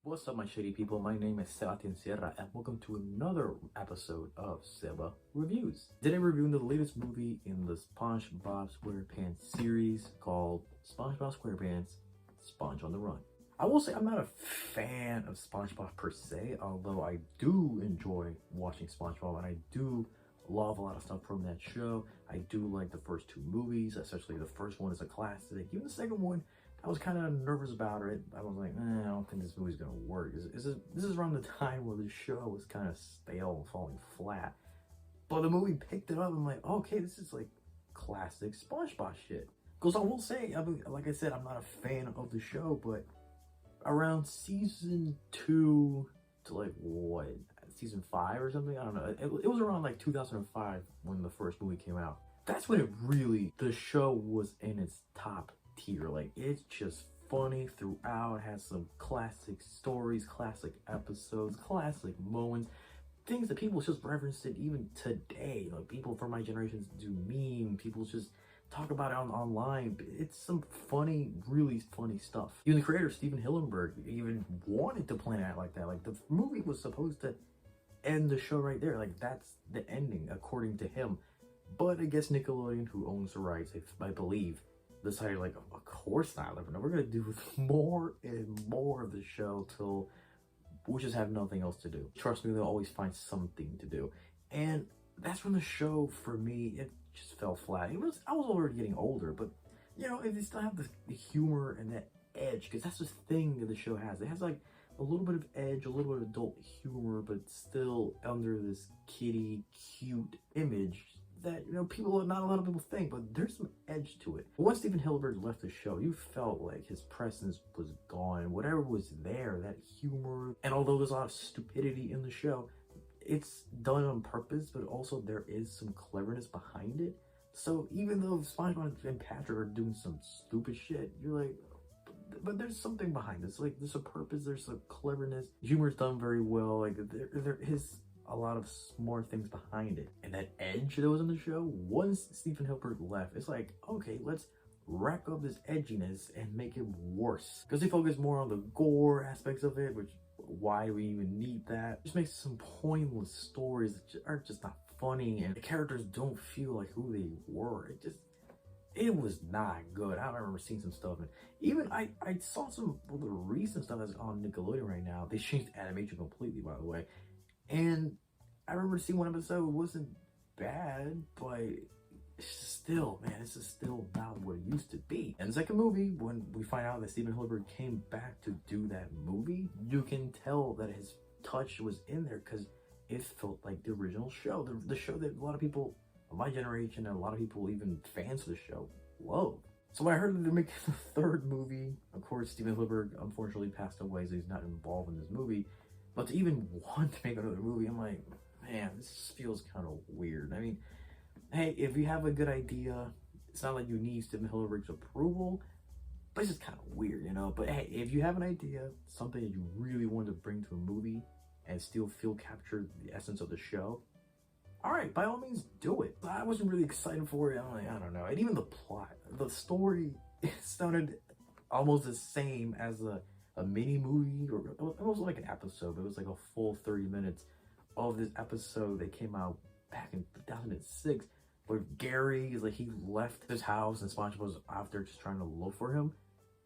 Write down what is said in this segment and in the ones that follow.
What's up, my shitty people? My name is Sebastian Sierra, and welcome to another episode of Seba Reviews. Today, we're reviewing the latest movie in the SpongeBob SquarePants series called SpongeBob SquarePants Sponge on the Run. I will say I'm not a fan of SpongeBob per se, although I do enjoy watching SpongeBob, and I do love a lot of stuff from that show. I do like the first two movies, especially the first one is a classic. Even the second one, I was kind of nervous about it. I was like, I don't think this movie's gonna work. This is around the time where the show was kind of stale and falling flat. But the movie picked it up. I'm like, okay, this is like classic SpongeBob shit. Because I will say, I mean, like I said, I'm not a fan of the show, but around season 2 to like what, season 5 or something, I don't know. It was around like 2005 when the first movie came out. That's when the show was in its top tier. Like, it's just funny throughout. It has some classic stories, classic episodes, classic moments, things that people just reference it even today. Like, people from my generation do meme, people just talk about it online. It's some funny, really funny stuff. Even the creator Steven Hillenburg even wanted to plan it like that. Like, the movie was supposed to end the show right there. Like, that's the ending according to him. But I guess Nickelodeon, who owns the rights, I believe, decided, like, of course not. Like, we're gonna do more and more of the show till we just have nothing else to do. Trust me, they'll always find something to do. And that's when the show, for me, it just fell flat. I was already getting older, but you know, it still have the humor and that edge, because that's the thing that the show has. It has like a little bit of edge, a little bit of adult humor, but still under this kiddie cute image that, you know, not a lot of people think, but there's some edge to it. Once Steven Hillenburg left the show, you felt like his presence was gone. Whatever was there, that humor, and although there's a lot of stupidity in the show, it's done on purpose, but also there is some cleverness behind it. So even though SpongeBob and Patrick are doing some stupid shit, you're like, but there's something behind this. Like, there's a purpose, there's some cleverness. Humor's done very well. Like, there is a lot of smart things behind it. And that edge that was in the show, once Steven Hillenburg left, it's like, okay, let's rack up this edginess and make it worse. Because they focus more on the gore aspects of it, which, why do we even need that? It just makes some pointless stories that are just not funny, and the characters don't feel like who they were. It was not good. I remember seeing some stuff, and even I saw some of the recent stuff that's on Nickelodeon right now. They changed animation completely, by the way. And I remember seeing one episode. It wasn't bad, but it's still, man, it's just still not what it used to be. And the second movie, when we find out that Steven Hillenburg came back to do that movie, you can tell that his touch was in there, because it felt like the original show, the show that a lot of people of my generation and a lot of people, even fans of the show, love. So when I heard that they're making the third movie, of course, Steven Hillenburg unfortunately passed away, so he's not involved in this movie. But to even want to make another movie, I'm like, man, this feels kind of weird. I mean, hey, if you have a good idea, it's not like you need Steven Hillenburg's approval, but it's just kind of weird, you know? But hey, if you have an idea, something that you really want to bring to a movie and still feel captured the essence of the show, all right, by all means, do it. I wasn't really excited for it. I'm like, I don't know. And even the plot, the story, it sounded almost the same as a mini movie, or it wasn't like an episode, but it was like a full 30 minutes of this episode that came out back in 2006, where Gary is like, he left his house and SpongeBob was out there just trying to look for him.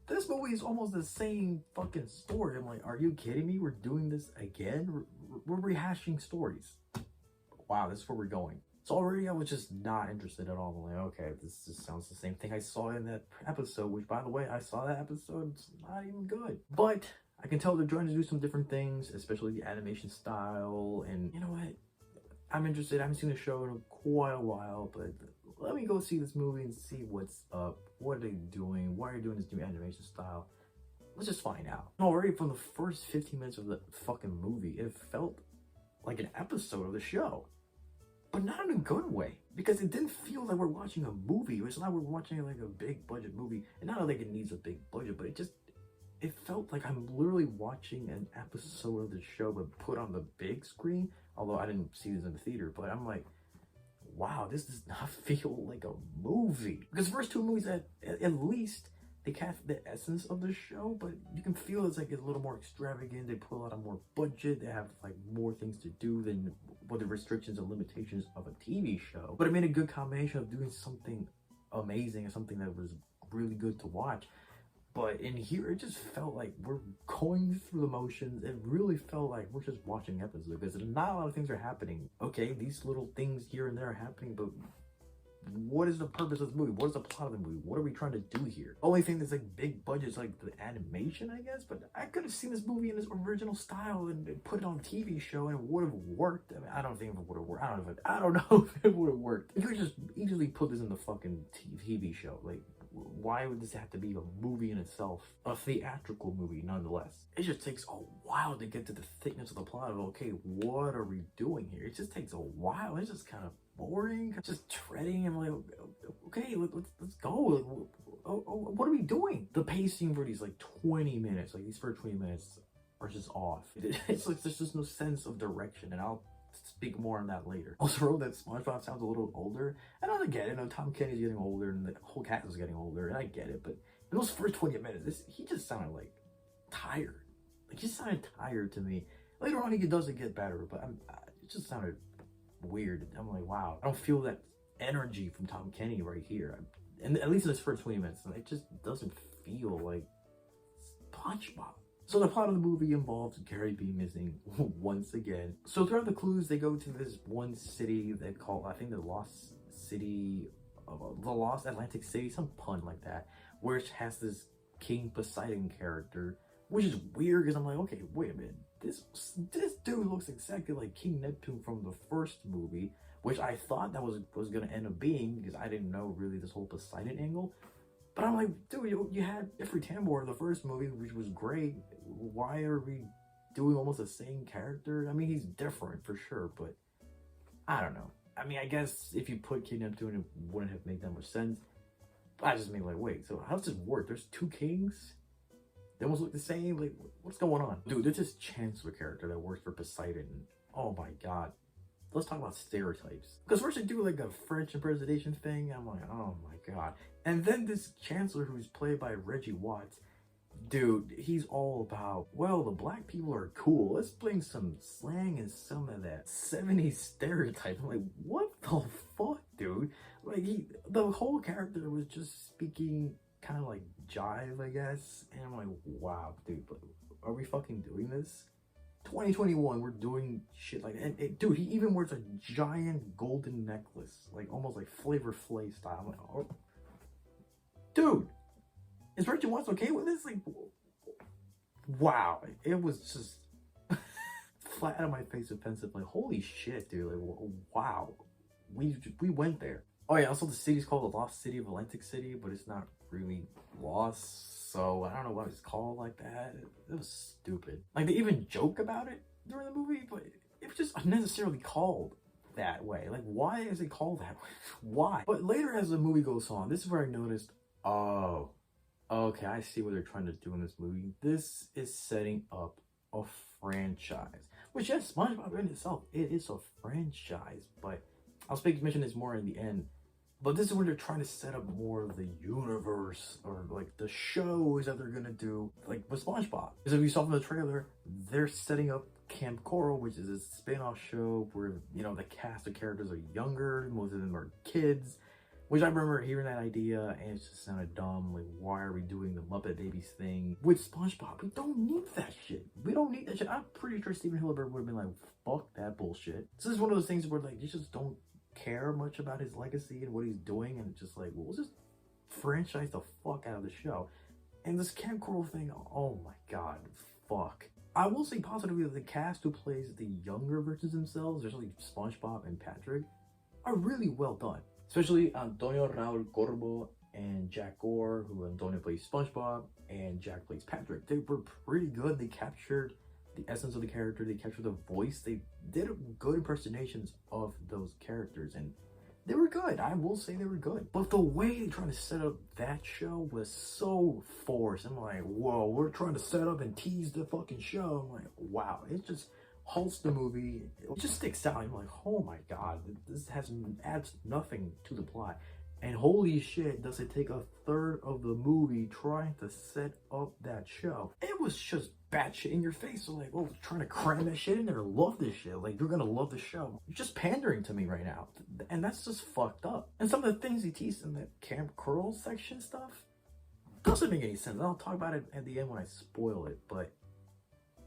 This movie is almost the same fucking story. I'm like, are you kidding me? We're doing this again? We're rehashing stories. Wow, this is where we're going. So already I was just not interested at all. I'm like, okay, this just sounds the same thing I saw in that episode, which, by the way, I saw that episode, it's not even good. But I can tell they're trying to do some different things, especially the animation style, and you know what? I'm interested. I haven't seen the show in quite a while, but let me go see this movie and see what's up. What are they doing? Why are they doing this new animation style? Let's just find out. Already from the first 15 minutes of the fucking movie, it felt like an episode of the show. But not in a good way, because it didn't feel like we're watching a movie. It's not like we're watching like a big budget movie. And not like it needs a big budget, but it felt like I'm literally watching an episode of the show but put on the big screen. Although I didn't see this in the theater, but I'm like, wow, this does not feel like a movie. Because the first two movies, at least, they cast the essence of the show, but you can feel it's like it's a little more extravagant. They put a lot of more budget. They have like more things to do than what the restrictions and limitations of a TV show. But it made a good combination of doing something amazing and something that was really good to watch. But in here, it just felt like we're going through the motions. It really felt like we're just watching episodes because not a lot of things are happening. Okay, these little things here and there are happening, but what is the purpose of the movie? What is the plot of the movie? What are we trying to do here? Only thing that's like big budget is like the animation, I guess. But I could have seen this movie in its original style and put it on a TV show, and it would have worked. I mean, I don't think it would have worked. I don't know if it would have worked. You could just easily put this in the fucking TV show. Like, why would this have to be a movie in itself? A theatrical movie, nonetheless. It just takes a while to get to the thickness of the plot of, okay, what are we doing here? It just takes a while. It's just kind of boring, just treading. I'm like, okay, let's go. Like, what are we doing? The pacing for these like 20 minutes, like these first 20 minutes are just off. It's like there's just no sense of direction, and I'll speak more on that later. Also wrote that SpongeBob sounds a little older, and I get it. You know, Tom Kenny's getting older, and the whole cast is getting older, and I get it. But in those first 20 minutes, he just sounded like tired. Like he sounded tired to me. Later on, he does get better, but it just sounded weird. I'm like, wow, I don't feel that energy from Tom Kenny right here. And at least in his first 20 minutes, it just doesn't feel like SpongeBob. So the plot of the movie involves Gary B missing once again. So throughout the clues, they go to this one city they call, I think, the Lost City, the Lost Atlantic City, some pun like that, which has this King Poseidon character, which is weird because I'm like, okay, wait a minute. This dude looks exactly like King Neptune from the first movie, which I thought that was gonna end up being because I didn't know really this whole Poseidon angle. But I'm like, dude, you had Jeffrey Tambor in the first movie, which was great. Why are we doing almost the same character? I mean, he's different for sure, but I don't know. I mean, I guess if you put King Neptune, it wouldn't have made that much sense. But I just mean, like, wait, so how does this work? There's two kings? They almost look the same? Like, what's going on? Dude, there's this Chancellor character that works for Poseidon. Oh my god. Let's talk about stereotypes. Because first they do like a French impersonation thing. I'm like, oh my god. And then this Chancellor who's played by Reggie Watts, dude, he's all about, well, the black people are cool. Let's bring some slang and some of that 70s stereotype. I'm like, what the fuck, dude? Like, the whole character was just speaking kind of like jive, I guess. And I'm like, wow, dude, are we fucking doing this? 2021, we're doing shit like that. And dude, he even wears a giant golden necklace, like almost like Flavor Flav style. I'm like, oh. Dude, is Reggie Watts okay with this? Like, wow, it was just flat out of my face offensive. Like, holy shit, dude. Like, wow, we went there. Oh yeah, also the city's called the Lost City of Atlantic City, but it's not really lost, so I don't know why it's called like that. It was stupid. Like, they even joke about it during the movie, but it was just unnecessarily called that way. Like, why is it called that way? Why? But later as the movie goes on, this is where I noticed, oh, okay, I see what they're trying to do in this movie. This is setting up a franchise, which, yes, SpongeBob in itself, it is a franchise, but I'll mention this more in the end. But this is where they're trying to set up more of the universe or like the shows that they're gonna do, like with SpongeBob. Because if you saw from the trailer, they're setting up Camp Coral, which is a spin-off show where, you know, the cast of characters are younger, most of them are kids, which I remember hearing that idea and it just sounded dumb. Like, why are we doing the Muppet Babies thing with SpongeBob? We don't need that shit. We don't need that shit. I'm pretty sure Steven Hillenburg would have been like, fuck that bullshit. So this is one of those things where, like, you just don't care much about his legacy and what he's doing, and just like, well, let's just franchise the fuck out of the show. And this Camp Coral thing, oh my god, fuck. I will say positively that the cast who plays the younger versions themselves, especially SpongeBob and Patrick, are really well done. Especially Antonio Raul Corbo and Jack Gore, who Antonio plays SpongeBob and Jack plays Patrick. They were pretty good. They captured the essence of the character, they captured the voice, they did good impersonations of those characters, and they were good. I will say they were good. But the way they tried to set up that show was so forced. I'm like, whoa, we're trying to set up and tease the fucking show. I'm like, wow, it just halts the movie. It just sticks out. I'm like, oh my god, this adds nothing to the plot. And holy shit, does it take a third of the movie trying to set up that show. It was just batshit in your face. So like, oh, trying to cram that shit in there. Love this shit. Like, you're gonna love the show. You're just pandering to me right now. And that's just fucked up. And some of the things he teased in the Camp Curl section stuff doesn't make any sense. I'll talk about it at the end when I spoil it, but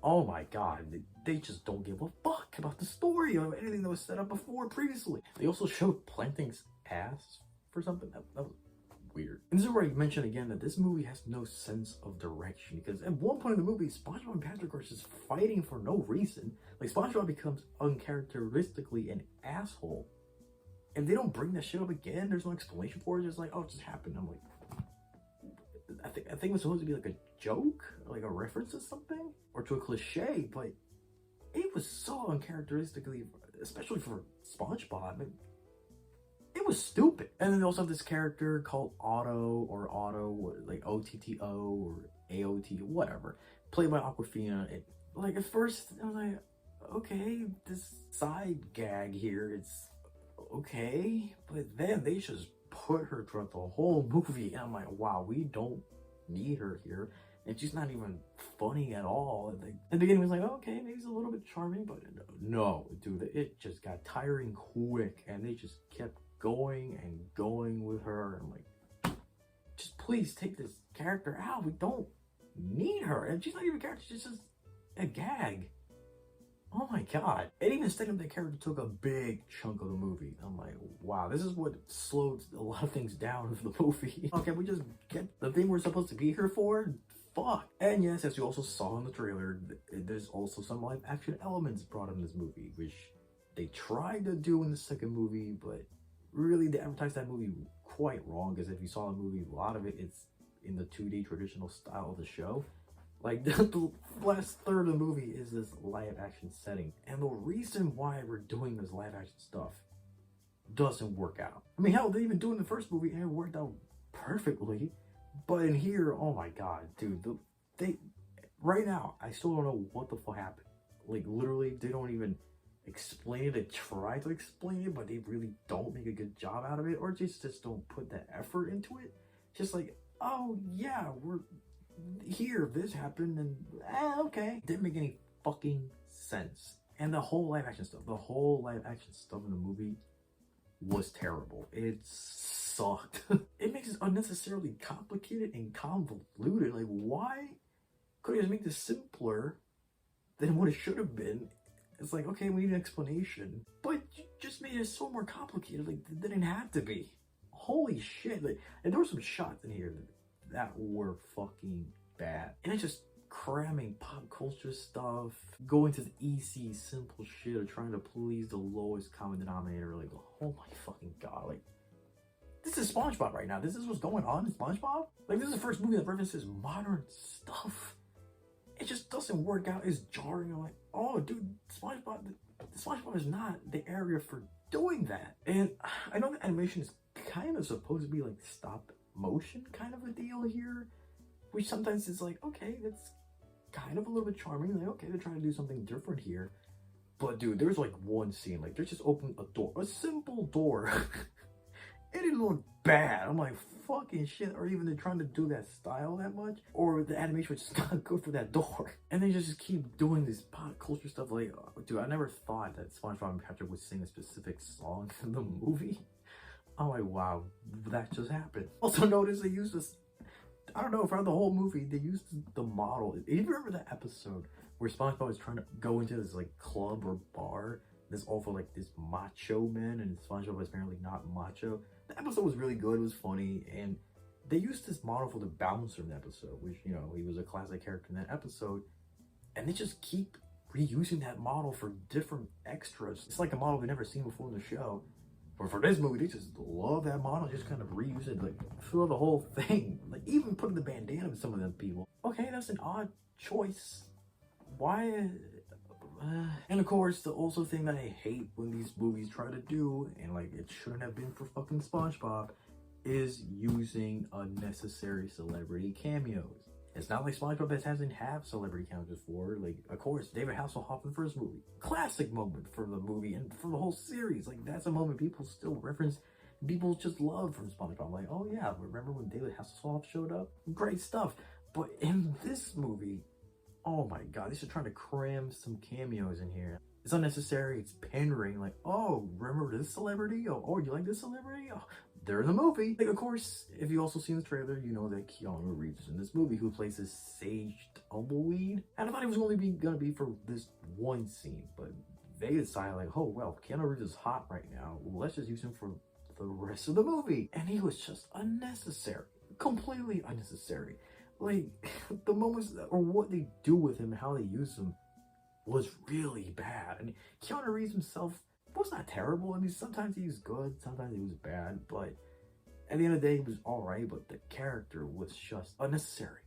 oh my god, they just don't give a fuck about the story or anything that was set up before previously. They also showed Planting's ass for something that was weird. And this is where I mention again that this movie has no sense of direction, because at one point in the movie, SpongeBob and Patrick are just fighting for no reason. Like, SpongeBob becomes uncharacteristically an asshole, and they don't bring that shit up again. There's no explanation for it. It's just like, oh, it just happened. I'm like, I think it was supposed to be like a joke, like a reference to something, or to a cliche, but it was so uncharacteristically, especially for SpongeBob. It was stupid. And then they also have this character called Otto, or like OTTO, or AOT, whatever, played by Awkwafina. Like, at first, I was like, okay, this side gag here, it's okay. But then they just put her throughout the whole movie, and I'm like, wow, we don't need her here. And she's not even funny at all. Like, in the beginning, it was like, oh, okay, maybe he's a little bit charming, but no, dude, it just got tiring quick, and they just kept going and going with her. I'm like, just please take this character out. We don't need her. And she's not even a character, she's just a gag. Oh my god. And even instead of that character took a big chunk of the movie. I'm like, wow, this is what slowed a lot of things down for the movie. Okay, we just get the thing we're supposed to be here for? Fuck. And yes, as you also saw in the trailer, there's also some live action elements brought in this movie, which they tried to do in the second movie, but really they advertised that movie quite wrong, because if you saw the movie, a lot of it's in the 2D traditional style of the show. Like, the last third of the movie is this live action setting. And the reason why we're doing this live action stuff doesn't work out. I mean, hell, they even do it in the first movie and it worked out perfectly. But in here, oh my god, dude, right now, I still don't know what the fuck happened. Like, literally, they don't even explain it. They try to explain it, but they really don't make a good job out of it, or just don't put that effort into it. Just like, oh yeah, we're here, this happened, and okay. Didn't make any fucking sense. And the whole live action stuff in the movie was terrible. It sucked. It makes it unnecessarily complicated and convoluted. Like, why couldn't you just make this simpler than what it should have been? It's like, okay, we need an explanation, but you just made it so more complicated. Like, it didn't have to be. Holy shit. Like, and there were some shots in here that were fucking bad. And it's just cramming pop culture stuff, going to the easy, simple shit of trying to please the lowest common denominator. Like, oh my fucking god. Like, this is SpongeBob right now. This is what's going on in SpongeBob? Like, this is the first movie that references modern stuff. It just doesn't work out. It's jarring. I'm like, oh, dude, SpongeBob is not the area for doing that. And I know the animation is kind of supposed to be like stop motion kind of a deal here, which sometimes is like, okay, that's kind of a little bit charming. Like, okay, they're trying to do something different here. But dude, there's like one scene, like they're just opening a door, a simple door. It didn't look bad. I'm like, fucking shit. Or even they're trying to do that style that much, or the animation was just not good for that door. And they just keep doing this pop culture stuff. Like, dude, I never thought that SpongeBob and Patrick would sing a specific song in the movie. I'm like, wow, that just happened. Also notice they used this, I don't know, throughout the whole movie, they used the model. Do you remember that episode where SpongeBob was trying to go into this like club or bar? There's also like this macho man, and SpongeBob was apparently not macho. The episode was really good, it was funny, and they used this model for the bouncer in the episode, which, you know, he was a classic character in that episode, and they just keep reusing that model for different extras. It's like a model we've never seen before in the show. But for this movie, they just love that model, just kind of reuse it like through the whole thing. Like, even putting the bandana with some of them people. Okay, that's an odd choice. Why? And of course, the also thing that I hate when these movies try to do, and like it shouldn't have been for fucking SpongeBob, is using unnecessary celebrity cameos. It's not like SpongeBob hasn't had celebrity cameos before. Like, of course, David Hasselhoff in the first movie. Classic moment for the movie and for the whole series. Like, that's a moment people still reference people just love from SpongeBob. Like, oh yeah, remember when David Hasselhoff showed up? Great stuff. But in this movie, oh my god, they should try to cram some cameos in here. It's unnecessary, it's pandering, like, oh, remember this celebrity? Oh, you like this celebrity? Oh, they're in the movie. Like, of course, if you also seen the trailer, you know that Keanu Reeves is in this movie, who plays this Sage Tumbleweed. And I thought it was only gonna be for this one scene, but they decided, like, oh, well, Keanu Reeves is hot right now. Let's just use him for the rest of the movie. And he was just unnecessary. Completely unnecessary. Like, the moments, or what they do with him, how they use him, was really bad. I mean, Keanu Reeves himself was not terrible. I mean, sometimes he was good, sometimes he was bad, but at the end of the day, he was alright, but the character was just unnecessary.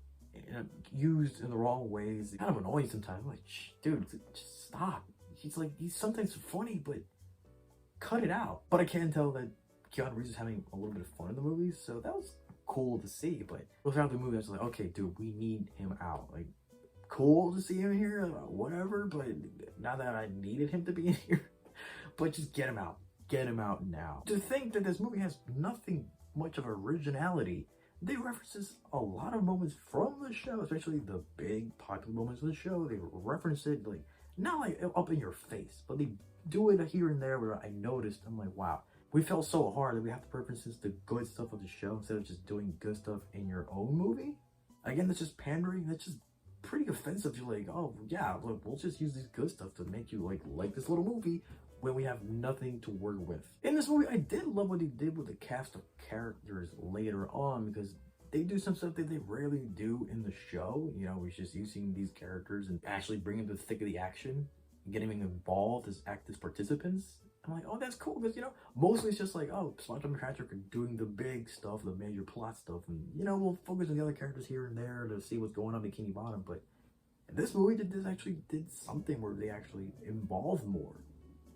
And used in the wrong ways. Kind of annoying sometimes. Like, dude, just stop. He's sometimes funny, but cut it out. But I can tell that Keanu Reeves is having a little bit of fun in the movie, so that was cool to see. But throughout the movie, I was like, okay, dude, we need him out. Like, cool to see him here, whatever, but not that I needed him to be in here. But just get him out. Get him out now. To think that this movie has nothing much of originality, they references a lot of moments from the show, especially the big popular moments of the show. They reference it, like, not like up in your face, but they do it here and there where I noticed. I'm like, wow, we fell so hard that we have to reference the good stuff of the show instead of just doing good stuff in your own movie. Again, that's just pandering. That's just pretty offensive. You're like, oh yeah, look, we'll just use this good stuff to make you like this little movie when we have nothing to work with. In this movie, I did love what they did with the cast of characters later on, because they do some stuff that they rarely do in the show. You know, we're just using these characters and actually bringing them to the thick of the action, getting them involved as active participants. I'm like, oh, that's cool, because, you know, mostly it's just like, oh, SpongeBob and Patrick are doing the big stuff, the major plot stuff, and, you know, we'll focus on the other characters here and there to see what's going on in Bikini Bottom. But this movie actually did something where they actually involved more,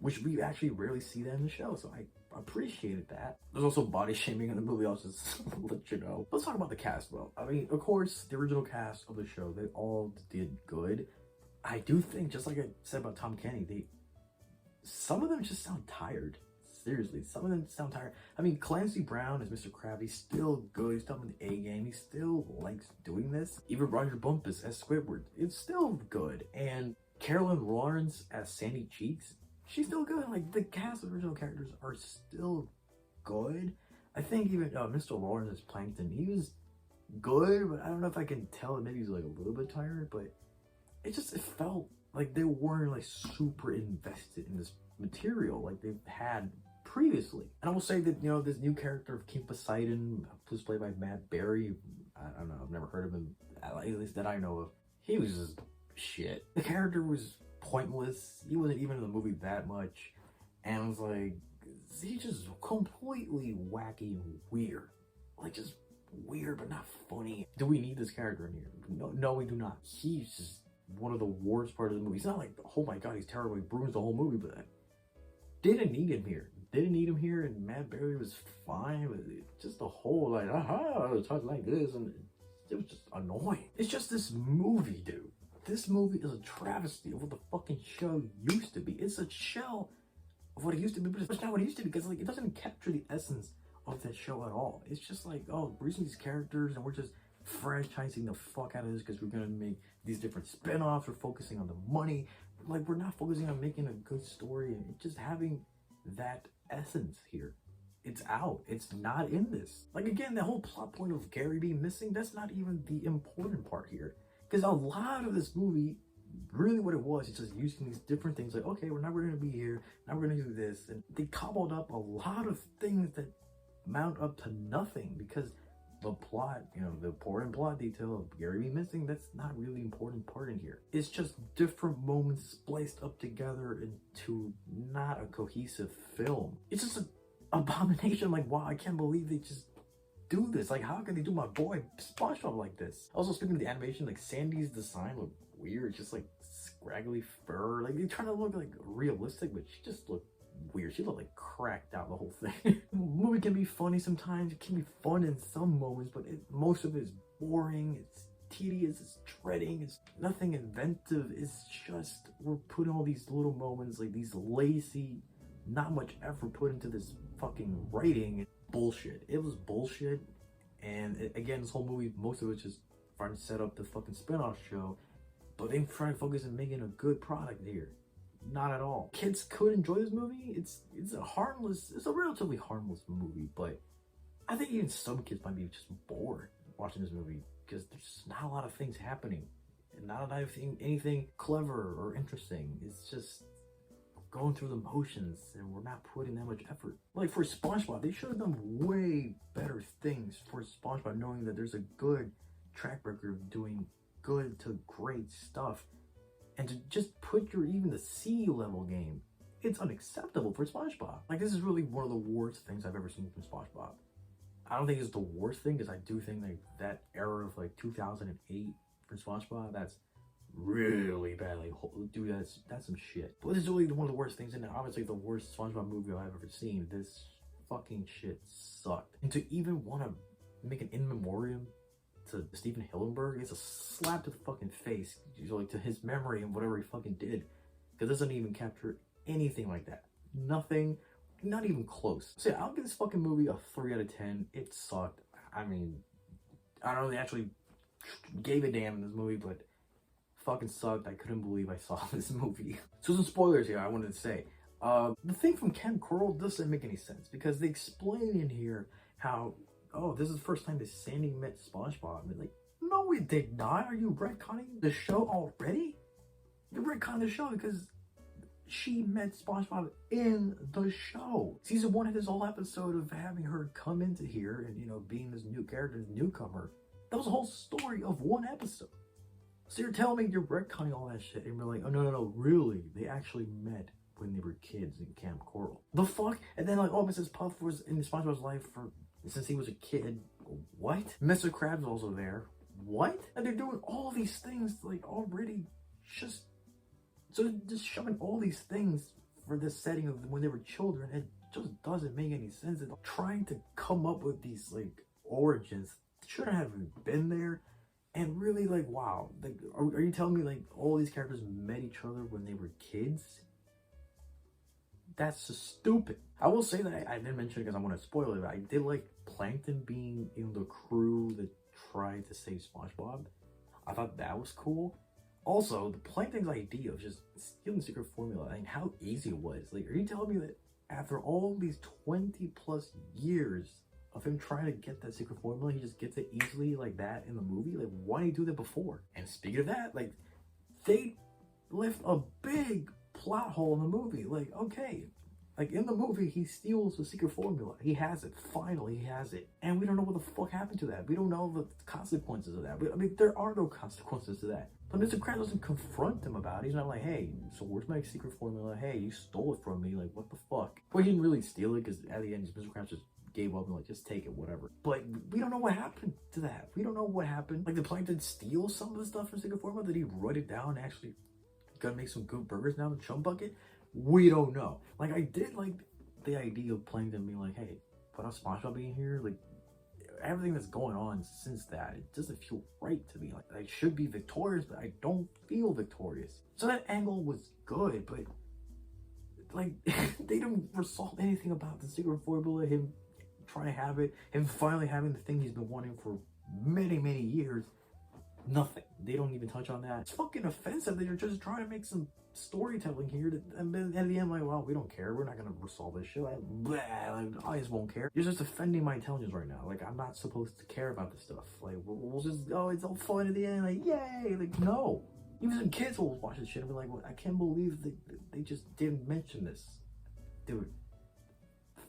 which we actually rarely see that in the show, so I appreciated that. There's also body shaming in the movie, I'll just let you know. Let's talk about the cast, though. I mean, of course, the original cast of the show, they all did good. I do think, just like I said about Tom Kenny, some of them just sound tired. Seriously, some of them sound tired. I mean, Clancy Brown as Mr. Krabs, he's still good. He's still in the A game. He still likes doing this. Even Roger Bumpus as Squidward, it's still good. And Carolyn Lawrence as Sandy Cheeks, she's still good. Like, the cast of original characters are still good. I think even Mr. Lawrence as Plankton, he was good, but I don't know if I can tell that maybe he's like a little bit tired, but it felt like they weren't like super invested in this material like they've had previously. And I will say that, you know, this new character of King Poseidon, who's played by Matt Berry, I don't know, I've never heard of him, at least that I know of. He was just shit. The character was pointless. He wasn't even in the movie that much, and I was like, he's just completely wacky and weird. Like, just weird but not funny. Do we need this character in here? No, we do not. He's just one of the worst part of the movie. It's not like, oh my god, he's terrible, he ruins the whole movie, but I didn't need him here. Didn't need him here, and Matt Berry was fine with it. Just the whole, like, talk like this, and it was just annoying. It's just this movie, dude. This movie is a travesty of what the fucking show used to be. It's a shell of what it used to be, but it's not what it used to be, because, like, it doesn't capture the essence of that show at all. It's just like, oh, we're using these characters, and we're just franchising the fuck out of this because we're gonna make these different spin-offs. We're focusing on the money. Like, we're not focusing on making a good story and just having that essence here. It's out. It's not in this. Like, again, the whole plot point of Gary being missing, that's not even the important part here. Because a lot of this movie, really what it was, it's just using these different things. Like, okay, we're gonna be here. Now we're gonna do this. And they cobbled up a lot of things that mount up to nothing, because the plot, you know, the important plot detail of Gary being missing, that's not really important part in here. It's just different moments spliced up together into not a cohesive film. It's just an abomination. Like, wow, I can't believe they just do this. Like, how can they do my boy SpongeBob like this? Also, speaking of the animation, like, Sandy's design looked weird, just like scraggly fur. Like, they're trying to look like realistic, but she just looked weird. She looked like cracked out the whole thing. The movie can be funny sometimes. It can be fun in some moments, but most of it is boring. It's tedious. It's dreading. It's nothing inventive. It's just, we're putting all these little moments, like these lazy not much effort put into this fucking writing. Bullshit. It was bullshit. And again, this whole movie, most of it was just trying to set up the fucking spin-off show, but they trying to focus on making a good product here. Not at all. Kids could enjoy this movie. It's a relatively harmless movie, but I think even some kids might be just bored watching this movie because there's not a lot of things happening and not anything clever or interesting. It's just going through the motions and we're not putting that much effort. Like for SpongeBob, they should have done way better things for SpongeBob, knowing that there's a good track record of doing good to great stuff. And to just put even the C level game, it's unacceptable for SpongeBob. Like, this is really one of the worst things I've ever seen from SpongeBob. I don't think it's the worst thing, because I do think like that era of like 2008 for SpongeBob, that's really bad. Like, dude, that's some shit. But this is really one of the worst things, and obviously the worst SpongeBob movie I've ever seen. This fucking shit sucked. And to even want to make an in memoriam to Steven Hillenburg, it's a slap to the fucking face, like, to his memory and whatever he fucking did, because it doesn't even capture anything like that. Nothing, not even close. So yeah, I'll give this fucking movie a 3 out of 10. It sucked. I mean, I don't know, they actually gave a damn in this movie, but fucking sucked. I couldn't believe I saw this movie. So some spoilers here I wanted to say. The thing from Camp Coral doesn't make any sense, because they explain in here how, oh, this is the first time that Sandy met SpongeBob. And like, no, it did not. Are you retconning the show already? You're retconning the show because she met SpongeBob in the show. Season 1 had this whole episode of having her come into here and, you know, being this new character, this newcomer. That was a whole story of one episode. So you're telling me you're retconning all that shit, and you're like, oh, no, really? They actually met when they were kids in Camp Coral. The fuck? And then like, oh, Mrs. Puff was in SpongeBob's life since he was a kid. What? Mr. Krabs also there. What? And they're doing all these things like already, just shoving all these things for the setting of when they were children. It just doesn't make any sense. And trying to come up with these like origins shouldn't have been there. And really, like, wow, like, are you telling me like all these characters met each other when they were kids? That's just stupid. I will say that I didn't mention it because I want to spoil it, but I did like Plankton being in the crew that tried to save SpongeBob. I thought that was cool. Also, the Plankton's idea of just stealing the secret formula and how easy it was. Like, are you telling me that after all these 20 plus years of him trying to get that secret formula, he just gets it easily like that in the movie? Like, why didn't he do that before? And speaking of that, like, they left a big plot hole in the movie. Like, okay, like in the movie, he steals the secret formula. He has it. Finally, he has it. And we don't know what the fuck happened to that. We don't know the consequences of that. I mean, there are no consequences to that. But Mr. Krabs doesn't confront him about it. He's not like, hey, so where's my secret formula? Hey, you stole it from me. Like, what the fuck? Well, he didn't really steal it, because at the end, Mr. Krabs just gave up and like, just take it, whatever. But we don't know what happened to that. We don't know what happened. Like, did Plankton steal some of the stuff from secret formula? Did he write it down and actually gonna make some good burgers now in the Chum Bucket? We don't know. Like, I did like the idea of Plankton being like, hey, without SpongeBob being here, like, everything that's going on since that, it doesn't feel right to me. Like, I should be victorious, but I don't feel victorious. So that angle was good, but like, they don't resolve anything about the secret formula, him trying to have it, him finally having the thing he's been wanting for many, many years. Nothing. They don't even touch on that. It's fucking offensive that you're just trying to make some storytelling here, and then at the end, like, well, we don't care. We're not gonna resolve this shit. I just won't care. You're just offending my intelligence right now. Like, I'm not supposed to care about this stuff. Like, we'll just, oh, it's all fun at the end. Like, yay! Like, no. Even some kids will watch this shit and be like, well, I can't believe they just didn't mention this, dude.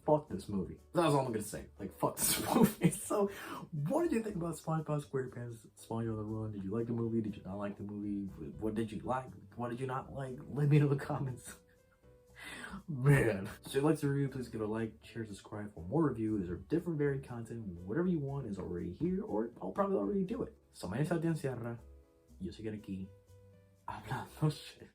Fuck this movie. That's all I'm gonna say. Like, fuck this movie. So, what did you think about SpongeBob SquarePants Sponge on the Run? Did you like the movie? Did you not like the movie? What did you like? What did you not like? Let me know in the comments. Man. So if you like the review, please give it a like, share, subscribe for more reviews or different varied content. Whatever you want is already here, or I'll probably already do it. So my name is Sebastian Sierra. Yo soy aquí. Hablando shit.